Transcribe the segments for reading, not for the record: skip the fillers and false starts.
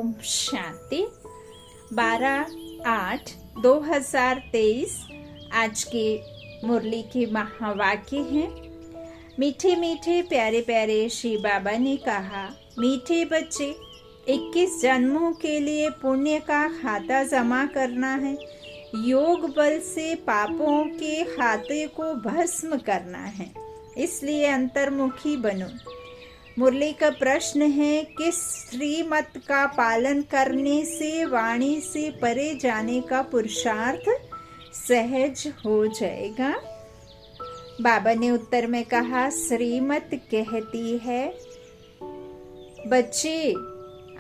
ओम शांति। 12/8/2023 आज के मुरली के महावाक्य हैं। मीठे मीठे प्यारे प्यारे श्री बाबा ने कहा, मीठे बच्चे, 21 जन्मों के लिए पुण्य का खाता जमा करना है। योग बल से पापों के खाते को भस्म करना है, इसलिए अंतर्मुखी बनो। मुरली का प्रश्न है, किस श्रीमत का पालन करने से वाणी से परे जाने का पुरुषार्थ सहज हो जाएगा? बाबा ने उत्तर में कहा, श्रीमत कहती है, बच्चे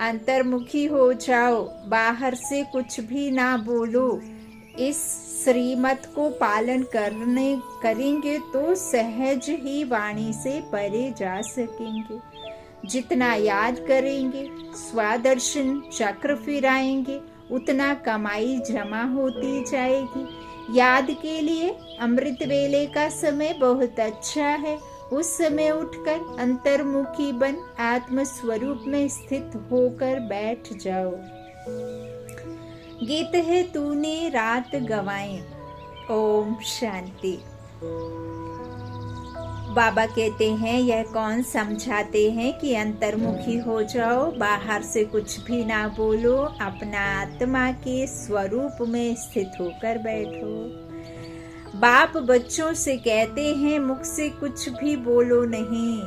अंतर्मुखी हो जाओ, बाहर से कुछ भी ना बोलो। इस श्रीमत को पालन करेंगे तो सहज ही वाणी से परे जा सकेंगे। जितना याद करेंगे, स्वादर्शन चक्र फिराएंगे, उतना कमाई जमा होती जाएगी। याद के लिए अमृत वेले का समय बहुत अच्छा है। उस समय उठकर अंतर्मुखी बन आत्म स्वरूप में स्थित होकर बैठ जाओ। गीत है तूने रात गवाए। ओम शांति। बाबा कहते हैं, यह कौन समझाते हैं कि अंतर्मुखी हो जाओ, बाहर से कुछ भी ना बोलो, अपना आत्मा के स्वरूप में स्थित होकर बैठो। बाप बच्चों से कहते हैं, मुख से कुछ भी बोलो नहीं।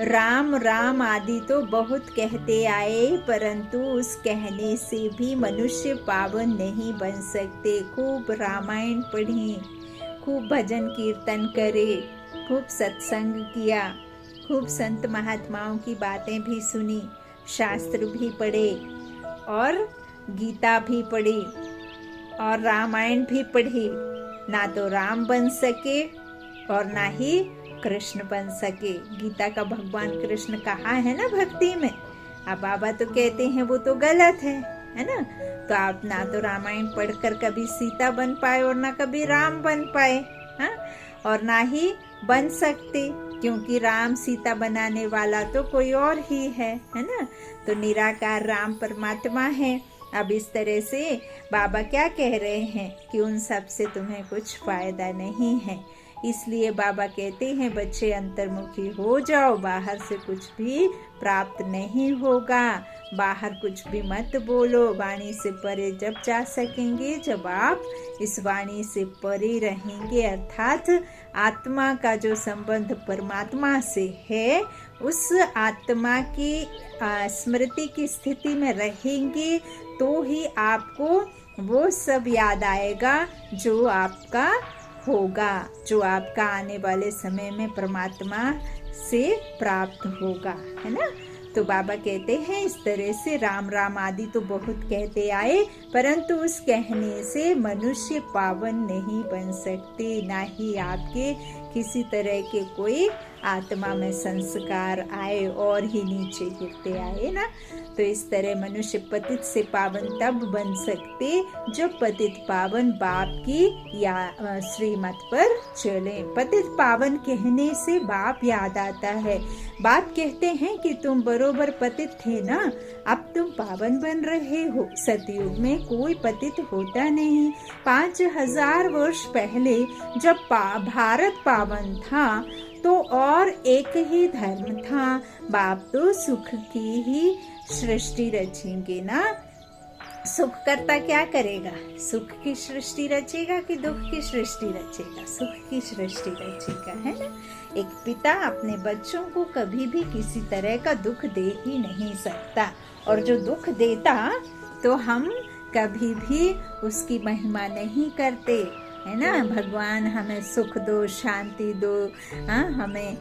राम राम आदि तो बहुत कहते आए, परंतु उस कहने से भी मनुष्य पावन नहीं बन सकते। खूब रामायण पढ़ी, खूब भजन कीर्तन करे, खूब सत्संग किया, खूब संत महात्माओं की बातें भी सुनी, शास्त्र भी पढ़े और गीता भी पढ़ी और रामायण भी पढ़ी, ना तो राम बन सके और ना ही कृष्ण बन सके। गीता का भगवान कृष्ण कहा है ना भक्ति में। अब बाबा तो कहते हैं वो तो गलत है ना। तो आप ना तो रामायण पढ़कर कभी सीता बन पाए और ना कभी राम बन पाए, हाँ? और ना ही बन सकते, क्योंकि राम सीता बनाने वाला तो कोई और ही है ना। तो निराकार राम परमात्मा है। अब इस तरह से बाबा क्या कह रहे हैं कि उन सब से तुम्हें कुछ फायदा नहीं है। इसलिए बाबा कहते हैं, बच्चे अंतर्मुखी हो जाओ, बाहर से कुछ भी प्राप्त नहीं होगा। बाहर कुछ भी मत बोलो। वाणी से परे जब जा सकेंगे, जब आप इस वाणी से परे रहेंगे, अर्थात आत्मा का जो संबंध परमात्मा से है, उस आत्मा की स्मृति की स्थिति में रहेंगे, तो ही आपको वो सब याद आएगा जो आपका होगा, जो आपका आने वाले समय में परमात्मा से प्राप्त होगा, है ना। तो बाबा कहते हैं, इस तरह से राम राम आदि तो बहुत कहते आए, परंतु उस कहने से मनुष्य पावन नहीं बन सकते, ना ही आपके किसी तरह के कोई आत्मा में संस्कार आए और ही नीचे गिरते आए ना। तो इस तरह मनुष्य पतित से पावन तब बन सकते जब पतित पावन बाप की या श्रीमत पर चले। पतित पावन कहने से बाप याद आता है। बाप कहते हैं कि तुम बरोबर पतित थे ना, अब तुम पावन बन रहे हो। सतयुग में कोई पतित होता नहीं। 5000 वर्ष पहले जब भारत पावन था तो और एक ही धर्म था। बाप तो सुख की ही सृष्टि रचेंगे ना। सुख करता क्या करेगा? सुख की सृष्टि रचेगा कि दुख की सृष्टि रचेगा? सुख की सृष्टि रचेगा, है ना। एक पिता अपने बच्चों को कभी भी किसी तरह का दुख दे ही नहीं सकता, और जो दुख देता तो हम कभी भी उसकी महिमा नहीं करते, है ना। भगवान हमें सुख दो, शांति दो, हाँ, हमें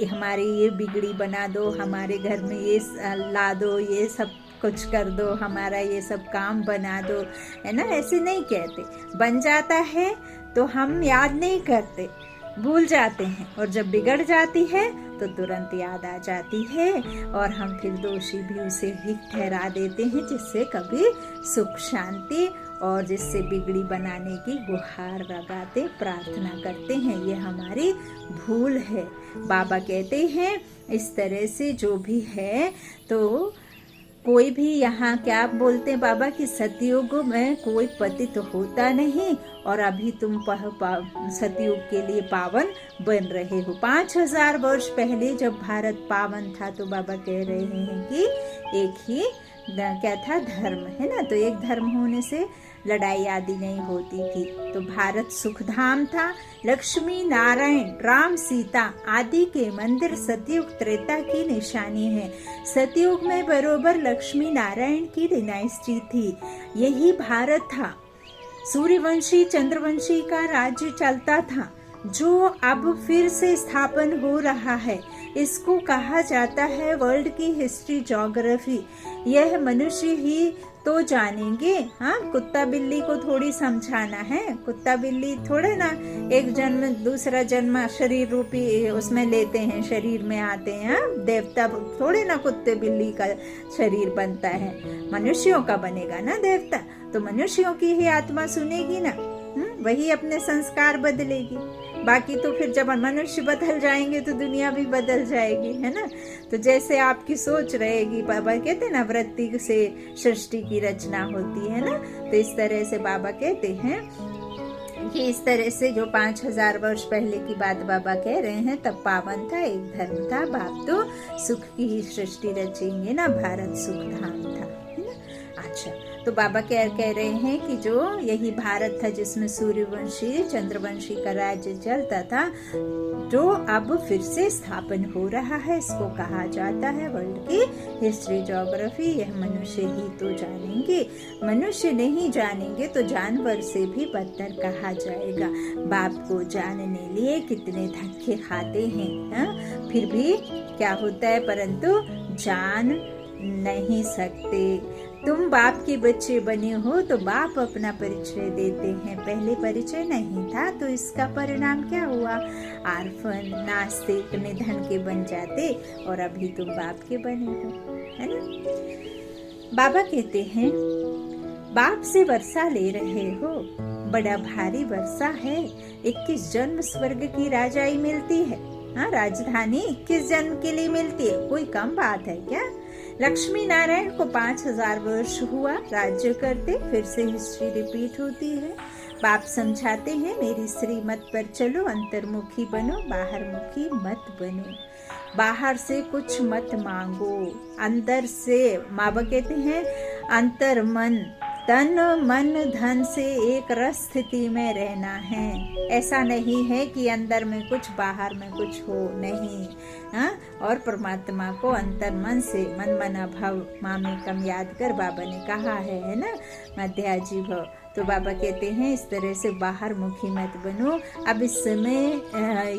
हमारी ये बिगड़ी बना दो, हमारे घर में ये ला दो, ये सब कुछ कर दो, हमारा ये सब काम बना दो, है ना। ऐसे नहीं कहते। बन जाता है तो हम याद नहीं करते, भूल जाते हैं, और जब बिगड़ जाती है तो तुरंत याद आ जाती है, और हम फिर दोषी भी उसे ही ठहरा देते हैं, जिससे कभी सुख शांति और जिससे बिगड़ी बनाने की गुहार लगाते, प्रार्थना करते हैं। ये हमारी भूल है। बाबा कहते हैं, इस तरह से जो भी है तो कोई भी यहाँ क्या बोलते हैं बाबा कि सतयुग में कोई पतित तो होता नहीं, और अभी तुम सतयुग के लिए पावन बन रहे हो। 5000 वर्ष पहले जब भारत पावन था तो बाबा कह रहे हैं कि एक ही क्या था, धर्म है ना, तो एक धर्म होने से लड़ाई आदि नहीं होती थी। तो भारत सुखधाम था। लक्ष्मी नारायण राम सीता आदि के मंदिर सतयुग त्रेता की निशानी है। सतयुग में बरोबर लक्ष्मी नारायण की डायनेस्टी थी। यही भारत था। सूर्यवंशी चंद्रवंशी का राज्य चलता था, जो अब फिर से स्थापन हो रहा है। इसको कहा जाता है वर्ल्ड की हिस्ट्री ज्योग्राफी। यह मनुष्य ही तो जानेंगे। हाँ, कुत्ता बिल्ली को थोड़ी समझाना है। कुत्ता बिल्ली थोड़े ना एक जन्म दूसरा जन्म शरीर रूपी उसमें लेते हैं, शरीर में आते हैं। हाँ? देवता थोड़े ना कुत्ते बिल्ली का शरीर बनता है, मनुष्यों का बनेगा ना देवता। तो मनुष्यों की ही आत्मा सुनेगी ना, वही अपने संस्कार बदलेगी। बाकी तो फिर जब मनुष्य बदल जाएंगे तो दुनिया भी बदल जाएगी, है ना। तो जैसे आपकी सोच रहेगी, बाबा कहते हैं ना वृत्ति से सृष्टि की रचना होती है ना, तो इस तरह से बाबा कहते हैं कि इस तरह से जो 5000 वर्ष पहले की बात बाबा कह रहे हैं, तब पावन था, एक धर्म था। बाप तो सुख की ही सृष्टि रचेंगे ना, भारत सुख धाम था, है ना। अच्छा, तो बाबा क्या कह रहे हैं कि जो यही भारत था जिसमें सूर्यवंशी चंद्रवंशी का राज्य चलता था, जो अब फिर से स्थापन हो रहा है, इसको कहा जाता है वर्ल्ड की हिस्ट्री ज्योग्राफी। यह मनुष्य ही तो जानेंगे। मनुष्य नहीं जानेंगे तो जानवर से भी बदतर कहा जाएगा। बाप को जानने लिए कितने धक्के खाते हैं, हा? फिर भी क्या होता है, परंतु जान नहीं सकते। तुम बाप के बच्चे बने हो तो बाप अपना परिचय देते हैं। पहले परिचय नहीं था तो इसका परिणाम क्या हुआ, आर्फन नास्तिक निधन के बन जाते, और अभी तुम बाप के बने हो, है ना। बाबा कहते हैं बाप से वर्षा ले रहे हो, बड़ा भारी वर्षा है। 21 जन्म स्वर्ग की राजाई मिलती है। हाँ, राजधानी 21 जन्म के लिए मिलती है, कोई कम बात है क्या। लक्ष्मी नारायण को 5000 वर्ष हुआ राज्य करते, फिर से हिस्ट्री रिपीट होती है। बाप समझाते हैं मेरी श्रीमत पर चलो, अंतर्मुखी बनो, बाहरमुखी मत बनो। बाहर से कुछ मत मांगो, अंदर से। बाबा कहते हैं अंतर मन तन मन धन से एक रस स्थिति में रहना है। ऐसा नहीं है कि अंदर में कुछ बाहर में कुछ हो, नहीं। हाँ, और परमात्मा को अंतर मन से मन मना भव मामे कम याद कर, बाबा ने कहा है ना, मध्याजी भव। तो बाबा कहते हैं इस तरह से बाहर मुखी मत बनो। अब इस समय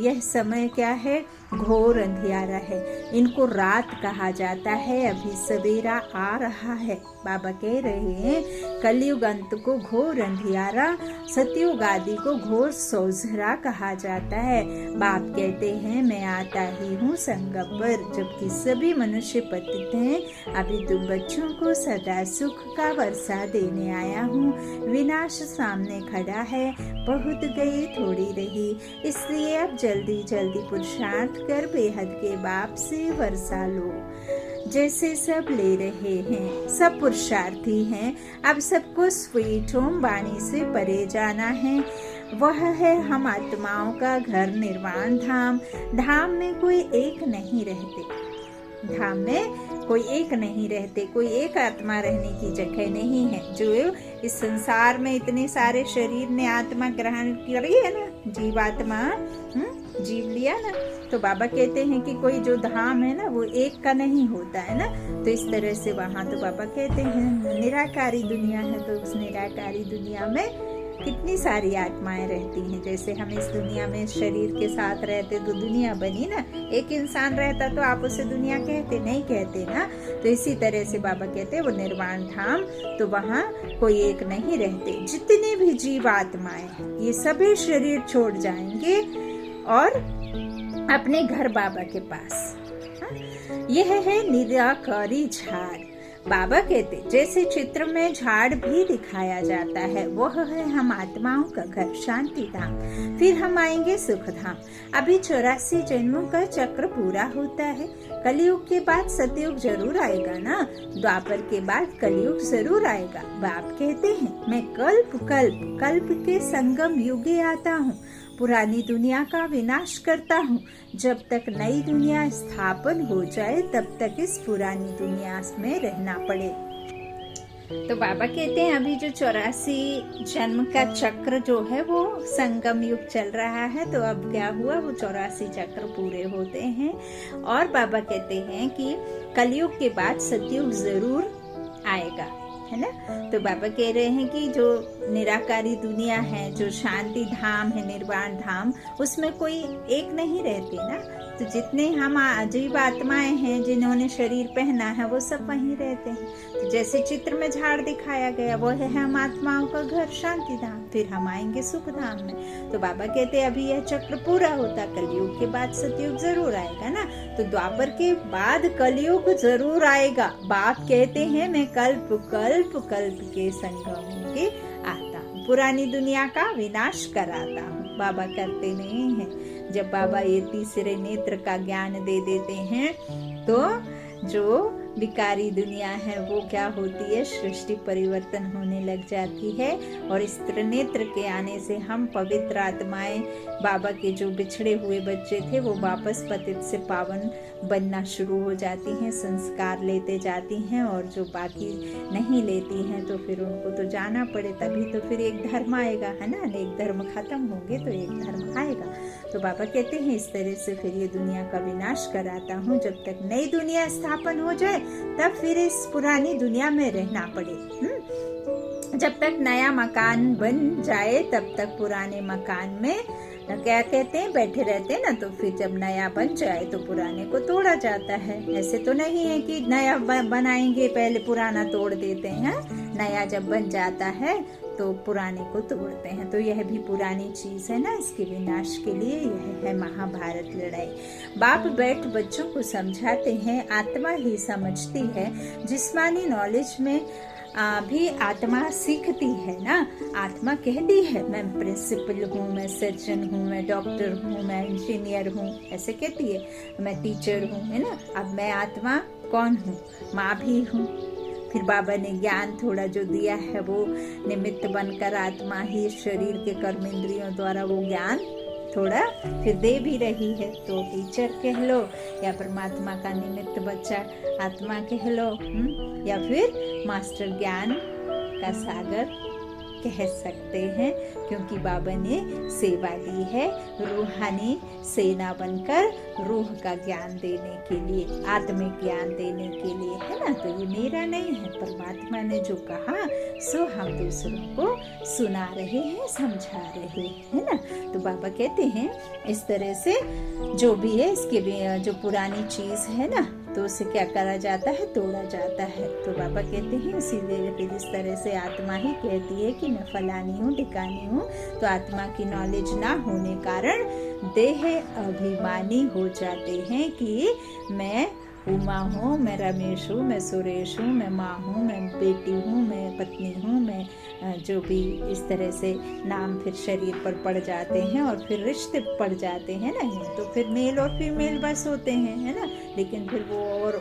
यह समय क्या है, घोर अंधियारा है। इनको रात कहा जाता है, अभी सवेरा आ रहा है। बाबा कह रहे हैं कलयुग अंत को घोर अंधियारा, सतयुग आदि को घोर सोझरा कहा जाता है। बाप कहते हैं मैं आता ही हूँ संगम पर, जबकि सभी मनुष्य पतित हैं। अभी तुम बच्चों को सदा सुख का वर्षा देने आया हूँ। विनाश सामने खड़ा है, बहुत गई थोड़ी रही, इसलिए अब जल्दी जल्दी पुरुषार्थ कर बेहद के बाप से वर्षा लो। जैसे सब ले रहे हैं, सब पुरुषार्थी हैं। अब सबको स्वीट होम वाणी से परे जाना है। वह है हम आत्माओं का घर, निर्वाण धाम। धाम में कोई एक नहीं रहते, धाम में कोई एक नहीं रहते, कोई एक आत्मा रहने की जगह नहीं है। जो इस संसार में इतने सारे शरीर ने आत्मा ग्रहण करी है ना, जीवात्मा जीव लिया ना, तो बाबा कहते हैं कि कोई जो धाम है ना वो एक का नहीं होता है ना। तो इस तरह से वहाँ तो बाबा कहते हैं निराकारी दुनिया है, तो उस निराकारी दुनिया में कितनी सारी आत्माएं रहती हैं। जैसे हम इस दुनिया में शरीर के साथ रहते तो दुनिया बनी ना, एक इंसान रहता तो आप उसे दुनिया कहते नहीं कहते ना। तो इसी तरह से बाबा कहते हैं वो निर्वाण धाम, तो वहाँ कोई एक नहीं रहते। जितने भी जीव आत्माएं हैं ये सभी शरीर छोड़ जाएंगे और अपने घर बाबा के पास। यह है निराकारी झाड़। बाबा कहते जैसे चित्र में झाड़ भी दिखाया जाता है, वह है हम आत्माओं का घर शांति धाम, फिर हम आएंगे सुख धाम। अभी 84 जन्मों का चक्र पूरा होता है। कलयुग के बाद सतयुग जरूर आएगा ना, द्वापर के बाद कलयुग जरूर आएगा। बाप कहते हैं मैं कल्प कल्प कल्प के संगम युगे आता हूँ, पुरानी दुनिया का विनाश करता हूँ। जब तक नई दुनिया स्थापन हो जाए तब तक इस पुरानी दुनिया में रहना पड़े। तो बाबा कहते हैं अभी जो 84 जन्म का चक्र जो है वो संगम युग चल रहा है, तो अब क्या हुआ, वो 84 चक्र पूरे होते हैं। और बाबा कहते हैं कि कलयुग के बाद सतयुग जरूर आएगा, है ना। तो बाबा कह रहे हैं कि जो निराकारी दुनिया है, जो शांति धाम है, निर्वाण धाम, उसमें कोई एक नहीं रहते ना। तो जितने हम जीव आत्माएं हैं जिन्होंने शरीर पहना है वो सब वहीं रहते हैं। तो जैसे चित्र में झाड़ दिखाया गया, वो है हम आत्माओं का घर शांति धाम, फिर हम आएंगे सुख धाम में। तो बाबा कहते हैं अभी यह चक्र पूरा होता, कलयुग के बाद सतयुग जरूर आएगा ना। तो द्वापर के बाद कलयुग जरूर आएगा। बाप कहते हैं मैं कल्प कल्प कल्प के संगम के आता हूँ, पुरानी दुनिया का विनाश कराता हूँ। बाबा करते नहीं है। जब बाबा ये तीसरे नेत्र का ज्ञान दे देते हैं तो जो विकारी दुनिया है वो क्या होती है, सृष्टि परिवर्तन होने लग जाती है। और इस त्रिनेत्र के आने से हम पवित्र आत्माएं, बाबा के जो बिछड़े हुए बच्चे थे, वो वापस पतित से पावन बनना शुरू हो जाती हैं, संस्कार लेते जाती हैं। और जो बाकी नहीं लेती हैं तो फिर उनको तो जाना पड़े, तभी तो फिर एक धर्म आएगा, है ना। एक धर्म खत्म होंगे तो एक धर्म आएगा। तो बाबा कहते हैं इस तरह से फिर ये दुनिया का विनाश कराता हूँ। जब तक नई दुनिया स्थापन हो जाए तब फिर इस पुरानी दुनिया में रहना पड़े। जब तक नया मकान बन जाए तब तक पुराने मकान में क्या कहते हैं बैठे रहते हैं ना। तो फिर जब नया बन जाए तो पुराने को तोड़ा जाता है। ऐसे तो नहीं है कि नया बनाएंगे पहले पुराना तोड़ देते हैं। नया जब बन जाता है तो पुराने को तोड़ते हैं। तो यह भी पुरानी चीज है ना, इसके विनाश के लिए यह है महाभारत लड़ाई। बाप बैठ बच्चों को समझाते हैं, आत्मा ही समझती है। जिस्मानी नॉलेज में भी आत्मा सीखती है ना। आत्मा कहती है मैं प्रिंसिपल हूँ, मैं सर्जन हूँ, मैं डॉक्टर हूँ, मैं इंजीनियर हूँ, ऐसे कहती है, मैं टीचर हूँ, है ना। अब मैं आत्मा कौन हूँ, माँ भी हूँ। फिर बाबा ने ज्ञान थोड़ा जो दिया है वो निमित्त बनकर आत्मा ही शरीर के कर्म इंद्रियों द्वारा वो ज्ञान थोड़ा फिर दे भी रही है। तो टीचर कह लो या परमात्मा का निमित्त बच्चा आत्मा कह लो, या फिर मास्टर ज्ञान का सागर कह सकते हैं, क्योंकि बाबा ने सेवा दी है रूहानी सेना बनकर रूह का ज्ञान देने के लिए, आत्मिक ज्ञान देने के लिए, है ना। तो ये मेरा नहीं है, परमात्मा ने जो कहा सो हम दूसरों को सुना रहे हैं, समझा रहे हैं ना। तो बाबा कहते हैं इस तरह से जो भी है इसके भी जो पुरानी चीज है ना, तो उसे क्या करा जाता है, तोड़ा जाता है। तो बाबा कहते हैं इसीलिए फिर इस तरह से आत्मा ही कहती है कि मैं फलानी हूँ, ढिकानी हूँ। तो आत्मा की नॉलेज ना होने कारण देह अभिमानी हो जाते हैं कि मैं उमा हूँ, मैं रमेश हूँ, मैं सुरेश हूँ, मैं माँ हूँ, मैं बेटी हूँ, मैं पत्नी हूँ, मैं जो भी इस तरह से नाम फिर शरीर पर पड़ जाते हैं और फिर रिश्ते पड़ जाते हैं ना। तो फिर मेल और फीमेल बस होते हैं, है ना। लेकिन फिर वो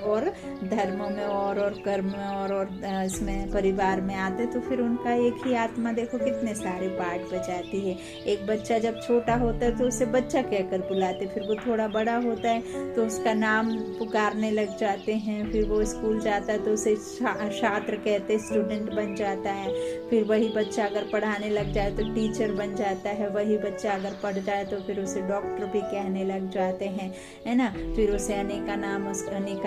और धर्मों में और कर्म में और इसमें परिवार में आते तो फिर उनका एक ही आत्मा देखो कितने सारे पार्ट बजाती है। एक बच्चा जब छोटा होता है तो उसे बच्चा कहकर बुलाते, फिर वो थोड़ा बड़ा होता है तो उसका नाम पुकारने लग जाते हैं। फिर वो स्कूल जाता है तो उसे छात्र कहते, स्टूडेंट बन जाता है। फिर वही बच्चा अगर पढ़ाने लग जाए तो टीचर बन जाता है। वही बच्चा अगर पढ़ जाए तो फिर उसे डॉक्टर भी कहने लग जाते हैं, है ना। फिर उसे अनेका नाम, उस अनेक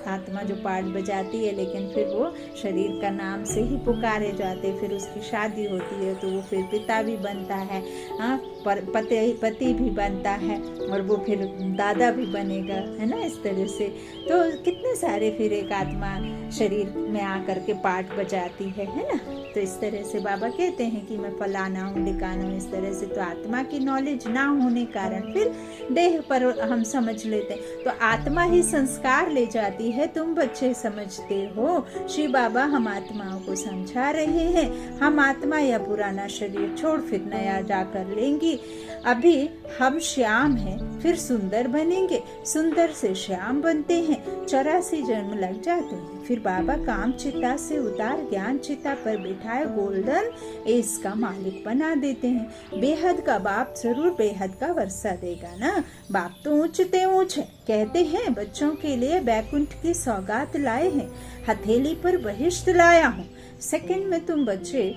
आत्मा जो पार्ट बजाती है, लेकिन फिर वो शरीर का नाम से ही पुकारे जाते। फिर उसकी शादी होती है तो वो फिर पिता भी बनता है। हाँ, पति भी बनता है और वो फिर दादा भी बनेगा, है ना। इस तरह से तो कितने सारे फिर एक आत्मा शरीर में आकर के पार्ट बजाती है ना। तो इस तरह से बाबा कहते हैं कि मैं फलाना हूँ ढिकाना हूँ, इस तरह से। तो आत्मा की नॉलेज ना होने कारण फिर देह पर हम समझ लेते हैं। तो आत्मा ही संस्कार ले जाती है, तुम बच्चे समझते हो। श्री बाबा हम आत्माओं को समझा रहे हैं। हम आत्मा या पुराना शरीर छोड़ फिर नया जाकर लेंगी। अभी हम श्याम हैं, फिर सुंदर बनेंगे, सुंदर से श्याम बनते हैं, 84 जन्म लग जाते हैं। फिर बाबा काम चिता से उतार ज्ञान चिता पर बिठाए गोल्डन एज का मालिक बना देते हैं। बेहद का बाप जरूर बेहद का वर्षा देगा ना। बाप तो ऊंचते ऊंच है, कहते हैं बच्चों के लिए बैकुंठ की सौगात लाए हैं, हथेली पर बहिष्ट लाया हूँ। सेकंड में तुम बच्चे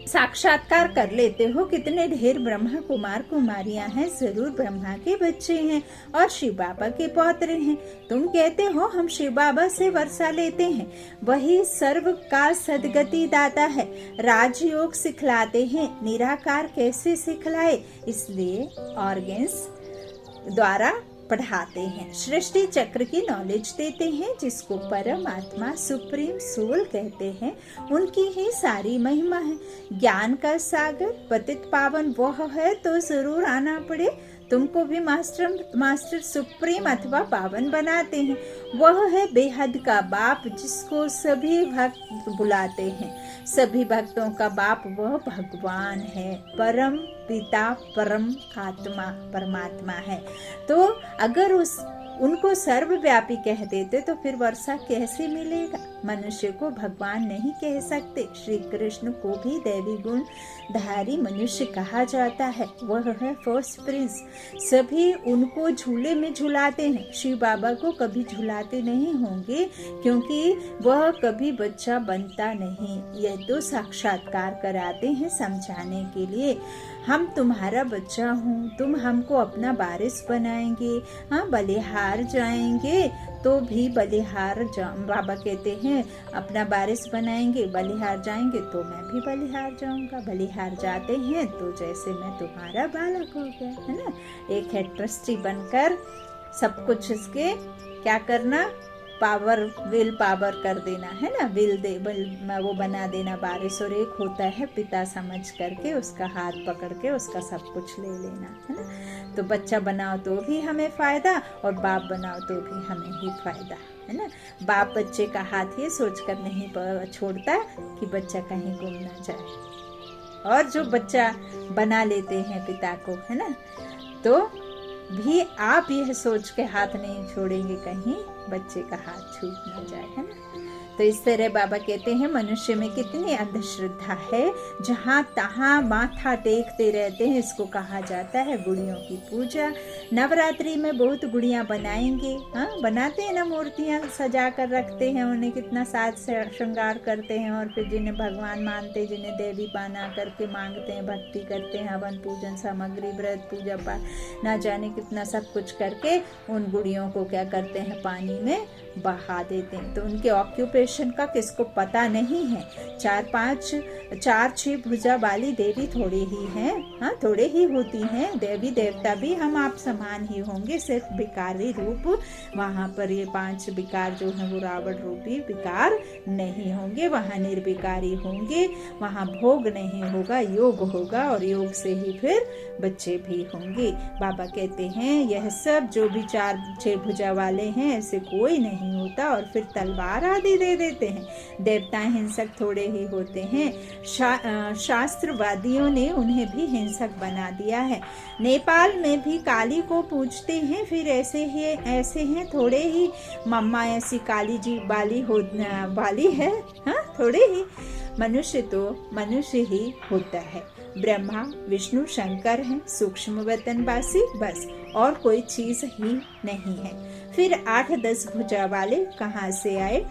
साक्षात्कार कर लेते हो कितने ढेर ब्रह्मा कुमार कुमारियां हैं, जरूर ब्रह्मा के बच्चे हैं और शिव बाबा के पौत्र हैं। तुम कहते हो हम शिव बाबा से वर्षा लेते हैं, वही सर्व का सदगति दाता है। राजयोग सिखलाते हैं, निराकार कैसे सिखलाए, इसलिए ऑर्गन्स द्वारा पढ़ाते हैं। सृष्टि चक्र की नॉलेज देते हैं, जिसको परमात्मा सुप्रीम सोल कहते हैं, उनकी ही सारी महिमा है। ज्ञान का सागर पतित पावन वह है, तो जरूर आना पड़े। तुमको भी मास्टर सुप्रीम अथवा पावन बनाते हैं। वह है बेहद का बाप, जिसको सभी भक्त बुलाते हैं। सभी भक्तों का बाप वह भगवान है, परम पिता परम आत्मा परमात्मा है। तो अगर उनको सर्वव्यापी कह देते तो फिर वर्षा कैसे मिलेगा। मनुष्य को भगवान नहीं कह सकते। श्री कृष्ण को भी दैवी गुण धारी मनुष्य कहा जाता है, वह है फर्स्ट प्रिंस। सभी उनको झूले में झुलाते हैं, शिव बाबा को कभी झुलाते नहीं होंगे, क्योंकि वह कभी बच्चा बनता नहीं। यह तो साक्षात्कार कराते हैं समझाने के लिए। हम तुम्हारा बच्चा हूँ, तुम हमको अपना वारिस बनाएंगे, हाँ बलिहार जाएंगे तो भी बलिहार बाबा कहते हैं अपना वारिस बनाएंगे, बलिहार जाएंगे तो मैं भी बलिहार जाऊंगा। बलिहार जाते हैं तो जैसे मैं तुम्हारा बालक हो गया, है ना। एक है ट्रस्टी बनकर सब कुछ इसके क्या करना, पावर विल पावर कर देना, है ना। विल वो बना देना वारिस। और एक होता है पिता समझ करके उसका हाथ पकड़ के उसका सब कुछ ले लेना, है ना। तो बच्चा बनाओ तो भी हमें फायदा और बाप बनाओ तो भी हमें ही फायदा, है ना। बाप बच्चे का हाथ ये सोचकर नहीं छोड़ता कि बच्चा कहीं गुम ना जाए। और जो बच्चा बना लेते हैं पिता को, है ना, तो भी आप यह सोच के हाथ नहीं छोड़ेंगे कहीं बच्चे का हाथ छूट ना जाए, है ना। तो इस तरह बाबा कहते हैं मनुष्य में कितनी अंधश्रद्धा है, जहाँ तहाँ माथा टेकते रहते हैं। इसको कहा जाता है गुड़ियों की पूजा। नवरात्रि में बहुत गुड़ियाँ बनाएंगे, हाँ बनाते हैं ना, मूर्तियाँ सजा कर रखते हैं, उन्हें कितना साज श्रृंगार करते हैं। और फिर जिन्हें भगवान मानते, जिन्हें देवी बना करके मांगते हैं, भक्ति करते हैं, हवन पूजन सामग्री व्रत पूजा पाठ ना जाने कितना सब कुछ करके उन गुड़ियों को क्या करते हैं, पानी में बहा देते हैं। तो उनके ऑक्यूपेशन का किसको पता नहीं है। 4-6 भुजा वाली देवी थोड़े ही हैं, हाँ थोड़े ही होती हैं। देवी देवता भी हम आप समान ही होंगे, सिर्फ विकारी रूप वहाँ पर ये 5 विकार जो है वो रावण रूपी विकार नहीं होंगे, वहाँ निर्विकारी होंगे, वहाँ भोग नहीं होगा, योग होगा और योग से ही फिर बच्चे भी होंगे। बाबा कहते हैं यह सब जो भी 4-6 भुजा वाले हैं ऐसे कोई नहीं होता। और फिर तलवार आदि दे देते हैं। देवता हिंसक थोड़े ही होते हैं। शास्त्रवादियों ने उन्हें भी हिंसक बना दिया है। नेपाल में भी काली को पूजते हैं, फिर ऐसे हैं थोड़े ही। मम्मा ऐसी काली जी वाली है, हाँ थोड़े ही। मनुष्य तो मनुष्य ही होता है। ब्रह्मा विष्णु शंकर हैं, सूक्ष्म वतनवासी, बस और कोई चीज ही नहीं है। फिर 8-10 भुजा वाले कहाँ से आए।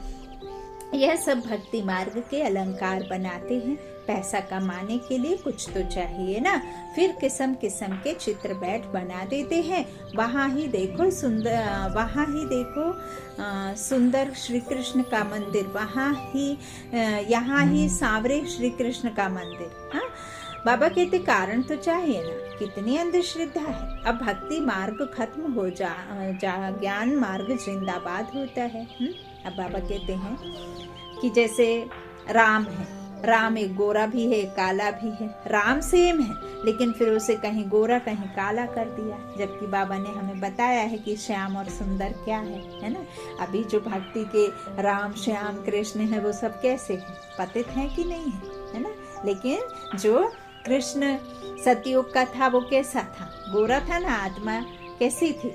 यह सब भक्ति मार्ग के अलंकार बनाते हैं। पैसा कमाने के लिए कुछ तो चाहिए ना। फिर किस्म किस्म के चित्र बैठ बना देते हैं। वहाँ ही देखो सुंदर श्री कृष्ण का मंदिर, यहाँ ही सांवरे श्री कृष्ण का मंदिर, हाँ बाबा कहते कारण तो चाहिए ना, कितनी अंधश्रद्धा है। अब भक्ति मार्ग खत्म हो ज्ञान मार्ग जिंदाबाद होता है। अब बाबा कहते हैं कि जैसे राम है, राम एक गोरा भी है, एक काला भी है। राम सेम है, लेकिन फिर उसे कहीं गोरा कहीं काला कर दिया, जबकि बाबा ने हमें बताया है कि श्याम और सुंदर क्या है ना। अभी जो भक्ति के राम श्याम कृष्ण है वो सब कैसे हैं, पतित हैं कि नहीं है ना। लेकिन जो कृष्ण सतयुग का था वो कैसा था, गोरा था ना, आत्मा कैसी थी,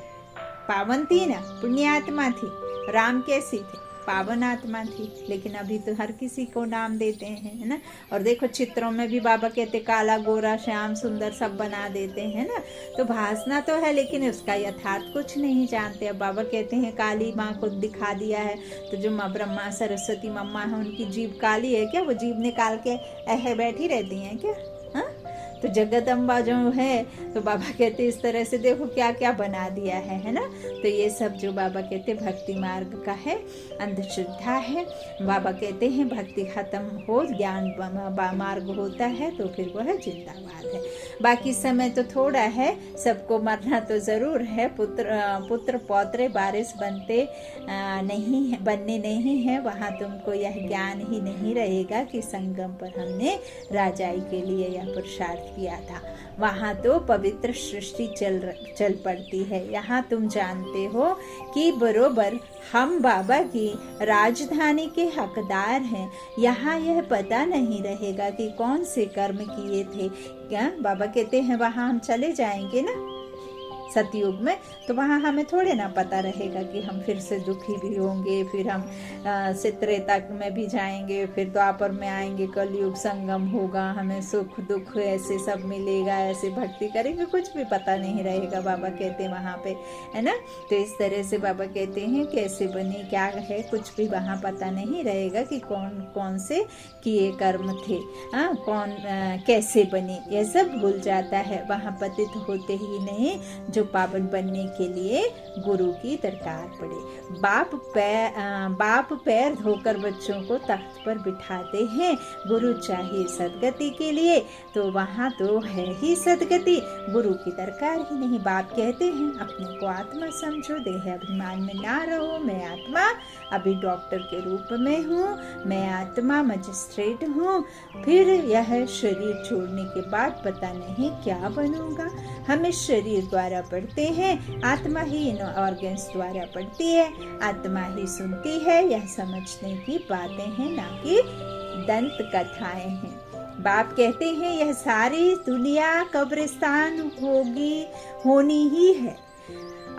पावन थी ना, पुण्य आत्मा थी। राम कैसी थी, पावन आत्मा थी। लेकिन अभी तो हर किसी को नाम देते हैं, है ना। और देखो चित्रों में भी बाबा कहते काला गोरा श्याम सुंदर सब बना देते हैं ना। तो भासना तो है, लेकिन उसका यथार्थ कुछ नहीं जानते। अब बाबा कहते हैं काली माँ को दिखा दिया है, तो जो माँ ब्रह्मा सरस्वती मम्मा है उनकी जीभ काली है क्या, वो जीभ निकाल के ऐसे बैठी रहती हैं क्या, हाँ। तो जगदम्बा जो है, तो बाबा कहते इस तरह से देखो क्या क्या बना दिया है ना। तो ये सब जो बाबा कहते भक्ति मार्ग का है, अंधश्रद्धा है। बाबा कहते हैं भक्ति खत्म हो ज्ञान मार्ग होता है तो फिर वो है जिंदाबाद है। बाकी समय तो थोड़ा है, सबको मरना तो जरूर है। पुत्र पौत्रे बारिश बनने नहीं है। वहाँ तुमको यह ज्ञान ही नहीं रहेगा कि संगम पर हमने राजाई के लिए यह पुरुषार्थ किया था। वहाँ तो पवित्र सृष्टि चल पड़ती है। यहाँ तुम जानते हो कि बरोबर हम बाबा की राजधानी के हकदार हैं। यहाँ यह पता नहीं रहेगा कि कौन से कर्म किए थे। क्या बाबा कहते हैं वहाँ हम चले जाएंगे ना सतयुग में, तो वहाँ हमें थोड़े ना पता रहेगा कि हम फिर से दुखी भी होंगे, फिर हम त्रेता में भी जाएंगे, फिर द्वापर में आएंगे, कलयुग संगम होगा, हमें सुख दुख ऐसे सब मिलेगा, ऐसे भक्ति करेंगे, कुछ भी पता नहीं रहेगा। बाबा कहते हैं वहाँ पे, है ना। तो इस तरह से बाबा कहते हैं कैसे बने क्या है, कुछ भी वहाँ पता नहीं रहेगा कि कौन कौन से किए कर्म थे, कौन कैसे बने, यह सब भूल जाता है। वहाँ पतित होते ही नहीं, जो पावन बनने के लिए गुरु की दरकार पड़े। बाप पैर धोकर बच्चों को तख्त पर बिठाते हैं। गुरु चाहिए सदगति के लिए, तो वहाँ तो है ही सदगति, गुरु की दरकार ही नहीं। बाप कहते हैं अपने को आत्मा समझो, देह अभिमान में ना रहो। मैं आत्मा अभी डॉक्टर के रूप में हूँ, मैं आत्मा मजिस्ट्रेट हूँ, फिर यह शरीर छोड़ने के बाद पता नहीं क्या बनूंगा। हम इस शरीर द्वारा पढ़ते हैं, आत्मा ही इन ऑर्गन्स द्वारा पढ़ती है, आत्मा ही सुनती है। यह समझने की बातें हैं, ना कि दंत कथाएं हैं। बाप कहते हैं यह सारी दुनिया कब्रिस्तान होनी ही है।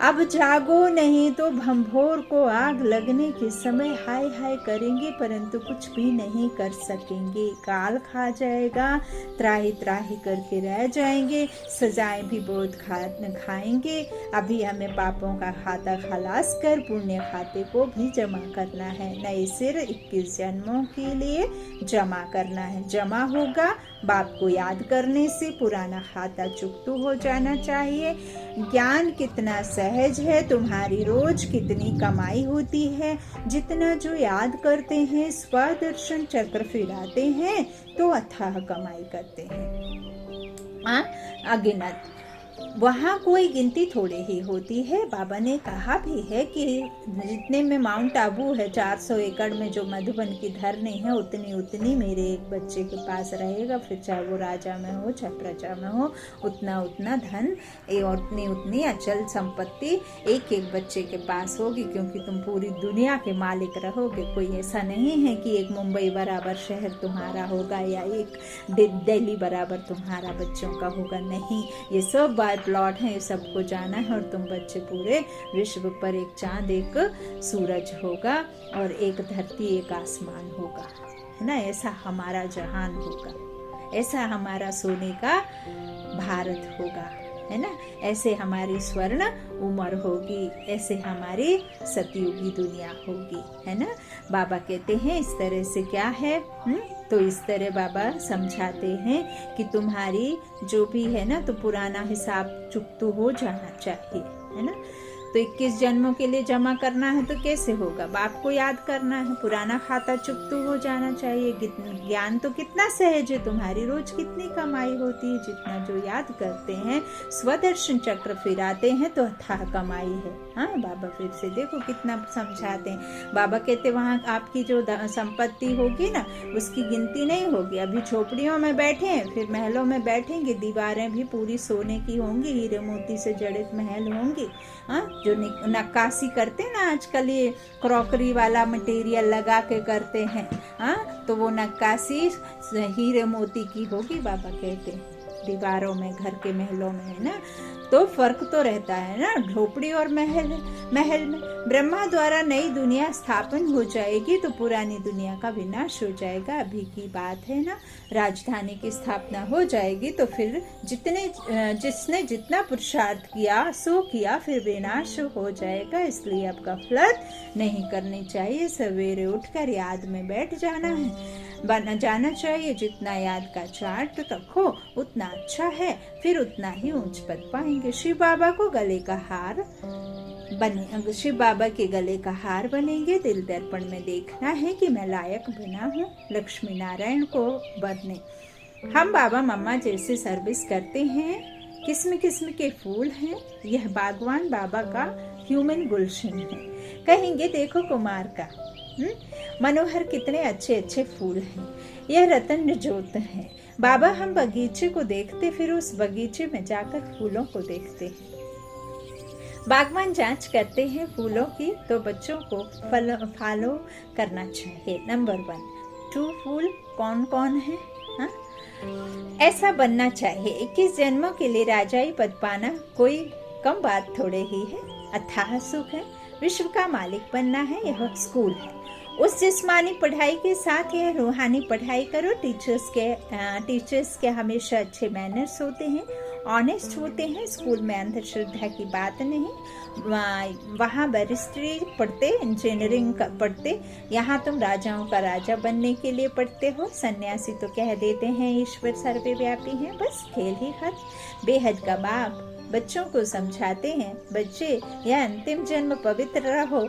अब जागो, नहीं तो भंभोर को आग लगने के समय हाय हाय करेंगे, परंतु कुछ भी नहीं कर सकेंगे। काल खा जाएगा, त्राही त्राही करके रह जाएंगे, सजाएं भी बहुत खाएंगे। अभी हमें पापों का खाता खलास कर पुण्य खाते को भी जमा करना है। नए सिर 21 जन्मों के लिए जमा करना है। जमा होगा बाप को याद करने से, पुराना खाता चुकतू हो जाना चाहिए। ज्ञान कितना सहज है, तुम्हारी रोज कितनी कमाई होती है। जितना जो याद करते हैं, स्वदर्शन चक्र फिराते हैं, तो अथाह कमाई करते हैं अगिनत। वहाँ कोई गिनती थोड़ी ही होती है। बाबा ने कहा भी है कि जितने में माउंट आबू है, 400 एकड़ में जो मधुबन की धरनी है, उतनी मेरे एक बच्चे के पास रहेगा। फिर चाहे वो राजा में हो चाहे प्रजा में हो, उतना धन और उतनी अचल संपत्ति एक एक बच्चे के पास होगी, क्योंकि तुम पूरी दुनिया के मालिक रहोगे। कोई ऐसा नहीं है कि एक मुंबई बराबर शहर तुम्हारा होगा या एक दिल्ली बराबर तुम्हारा बच्चों का होगा, नहीं। ये सब प्लॉट है, ये सबको जाना है। और तुम बच्चे पूरे विश्व पर एक चांद एक सूरज होगा और एक धरती एक आसमान होगा, है ना। ऐसा हमारा जहान होगा, ऐसा हमारा सोने का भारत होगा, है ना। ऐसे हमारी स्वर्ण उम्र होगी, ऐसे हमारी सतयुगी दुनिया होगी, है ना। बाबा कहते हैं इस तरह से क्या है, तो इस तरह बाबा समझाते हैं कि तुम्हारी जो भी है ना, तो पुराना हिसाब चुकतू हो जाना चाहिए, है ना। तो 21 जन्मों के लिए जमा करना है तो कैसे होगा? बाप को याद करना है, पुराना खाता चुकता हो जाना चाहिए। ज्ञान तो कितना सहज है, तुम्हारी रोज कितनी कमाई होती है, जितना जो याद करते हैं, स्वदर्शन चक्र फिराते हैं तो अथाह कमाई है। हाँ, बाबा फिर से देखो कितना समझाते हैं। बाबा कहते वहाँ आपकी जो संपत्ति होगी ना, उसकी गिनती नहीं होगी। अभी झोपड़ियों में बैठे हैं, फिर महलों में बैठेंगे, दीवारें भी पूरी सोने की होंगी, हीरे मोती से जड़ित महल होंगी। हाँ, जो नक्काशी करते हैं ना आजकल, ये क्रॉकरी वाला मटेरियल लगा के करते हैं, हाँ, तो वो नक्काशी हीरे मोती की होगी, बाबा कहते हैं, दीवारों में, घर के महलों में, है ना। तो फर्क तो रहता है ना, झोपड़ी और महल में। ब्रह्मा द्वारा नई दुनिया स्थापन हो जाएगी तो पुरानी दुनिया का विनाश हो जाएगा। अभी की बात है ना, राजधानी की स्थापना हो जाएगी तो फिर जिसने जितना पुरुषार्थ किया सो किया, फिर विनाश हो जाएगा। इसलिए अब गफलत नहीं करनी चाहिए, सवेरे उठकर याद में बैठ जाना चाहिए। जितना याद का चार्ट रखो उतना अच्छा है, फिर उतना ही ऊंच पद पाएंगे। शिव बाबा के गले का हार बनेंगे। दिल दर्पण में देखना है कि मैं लायक बना हूँ लक्ष्मी नारायण को बनने। हम बाबा मम्मा जैसे सर्विस करते हैं, किस्म किस्म के फूल हैं। यह बागवान बाबा का ह्यूमन गुलशन है। कहेंगे देखो कुमार का मनोहर कितने अच्छे अच्छे फूल हैं। यह रतन जोत है। बाबा हम बगीचे को देखते, फिर उस बगीचे में जाकर फूलों को देखते हैं। बागवान जांच करते हैं फूलों की, तो बच्चों को फॉलो करना चाहिए। नंबर 1, 2 फूल कौन कौन है? हाँ? ऐसा बनना चाहिए। 21 जन्मों के लिए राजाई पद पाना कोई कम बात थोड़े ही है। अथाह सुख है। विश्व का मालिक बनना है, यह स्कूल है। उस जिस्मानी पढ़ाई के साथ यह रूहानी पढ़ाई करो। टीचर्स के हमेशा अच्छे मैनर्स होते हैं, ऑनेस्ट होते हैं। स्कूल में अंधश्रद्धा की बात नहीं। वहाँ बैरिस्ट्री पढ़ते, इंजीनियरिंग पढ़ते। यहाँ तुम राजाओं का राजा बनने के लिए पढ़ते हो। सन्यासी तो कह देते हैं ईश्वर सर्वव्यापी है, बस खेल ही खत्म। बेहद का बाप बच्चों को समझाते हैं, बच्चे यह अंतिम जन्म पवित्र रहो,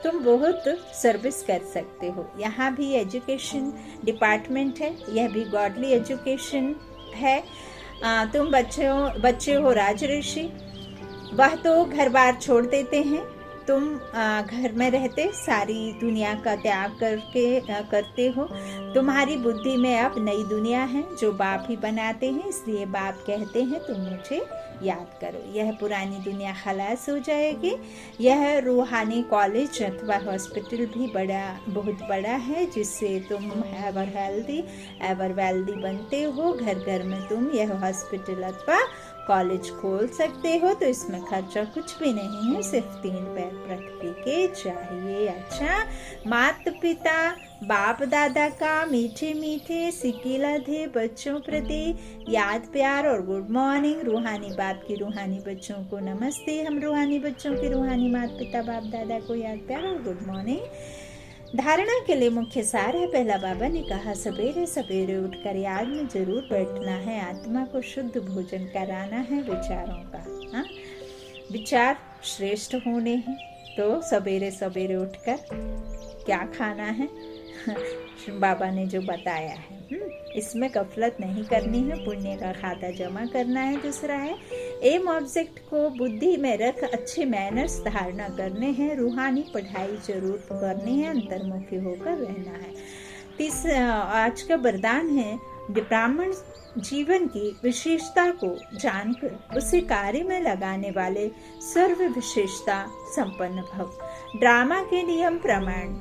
तुम बहुत सर्विस कर सकते हो। यहाँ भी एजुकेशन डिपार्टमेंट है, यह भी गॉडली एजुकेशन है। तुम बच्चे हो राज ऋषि, वह तो घर बार छोड़ देते हैं। तुम घर में रहते सारी दुनिया का त्याग करते हो। तुम्हारी बुद्धि में अब नई दुनिया है जो बाप ही बनाते हैं, इसलिए बाप कहते हैं तुम मुझे याद करो। यह पुरानी दुनिया खलास हो जाएगी। यह रूहानी कॉलेज अथवा हॉस्पिटल भी बहुत बड़ा है, जिससे तुम एवर वेल्दी बनते हो। घर घर में तुम यह हॉस्पिटल अथवा कॉलेज खोल सकते हो, तो इसमें खर्चा कुछ भी नहीं है, सिर्फ 3 पैर पृथ्वी के चाहिए। अच्छा, माता पिता बाप दादा का मीठे मीठे सिकिला थे बच्चों प्रति याद प्यार और गुड मॉर्निंग। रूहानी बाप की रूहानी बच्चों को नमस्ते। हम रूहानी बच्चों के रूहानी माता पिता बाप दादा को याद प्यार और गुड मॉर्निंग। धारणा के लिए मुख्य सार है। पहला बाबा ने कहा सवेरे सवेरे उठकर याद में जरूर बैठना है, आत्मा को शुद्ध भोजन कराना है विचारों का। हाँ, विचार श्रेष्ठ होने हैं, तो सवेरे सवेरे उठकर क्या खाना है बाबा ने जो बताया है, इसमें गफलत नहीं करनी है, पुण्य का खाता जमा करना है। दूसरा है एम ऑब्जेक्ट को बुद्धि में रख अच्छे मैनर्स धारणा करने हैं, रूहानी पढ़ाई जरूर करनी है, अंतर्मुखी होकर रहना है। आज का वरदान है ब्राह्मण जीवन की विशेषता को जानकर उसे कार्य में लगाने वाले सर्व विशेषता संपन्न भव। ड्रामा के नियम प्रमाण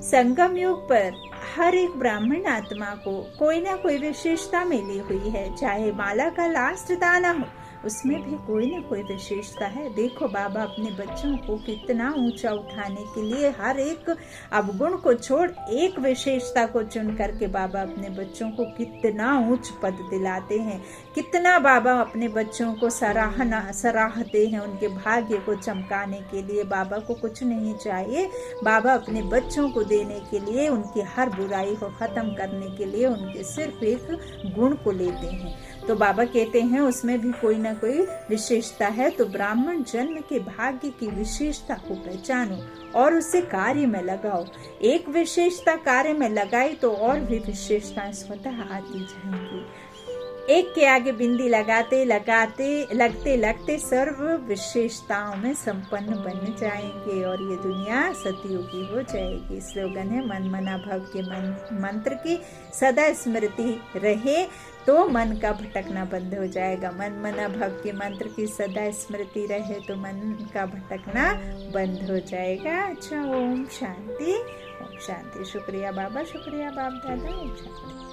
संगम युग पर हर एक ब्राह्मण आत्मा को कोई ना कोई विशेषता मिली हुई है, चाहे माला का लास्ट दाना हो, उसमें भी कोई ना कोई विशेषता है। देखो बाबा अपने बच्चों को कितना ऊंचा उठाने के लिए हर एक अवगुण को छोड़ एक विशेषता को चुन करके बाबा अपने बच्चों को कितना ऊंच पद दिलाते हैं। कितना बाबा अपने बच्चों को सराहते हैं। उनके भाग्य को चमकाने के लिए बाबा को कुछ नहीं चाहिए। बाबा अपने बच्चों को देने के लिए, उनकी हर बुराई को खत्म करने के लिए उनके सिर्फ एक गुण को लेते हैं। तो बाबा कहते हैं उसमें भी कोई ना कोई विशेषता है। तो ब्राह्मण जन्म के भाग्य की विशेषता को पहचानो और उसे कार्य में लगाओ। एक विशेषता कार्य में लगाई तो और भी विशेषताएं स्वतः आती जाएंगी। एक के आगे बिंदी लगाते लगते सर्व विशेषताओं में संपन्न बन जाएंगे और ये दुनिया सतयुगी हो जाएगी। स्लोगन है मन मना भव के मंत्र की सदा स्मृति रहे तो मन का भटकना बंद हो जाएगा। मन मना भव के मंत्र की सदा स्मृति रहे तो मन का भटकना बंद हो जाएगा। अच्छा, ओम शांति, ओम शांति। शुक्रिया बाबा, शुक्रिया बाप दादा, ओम शांति।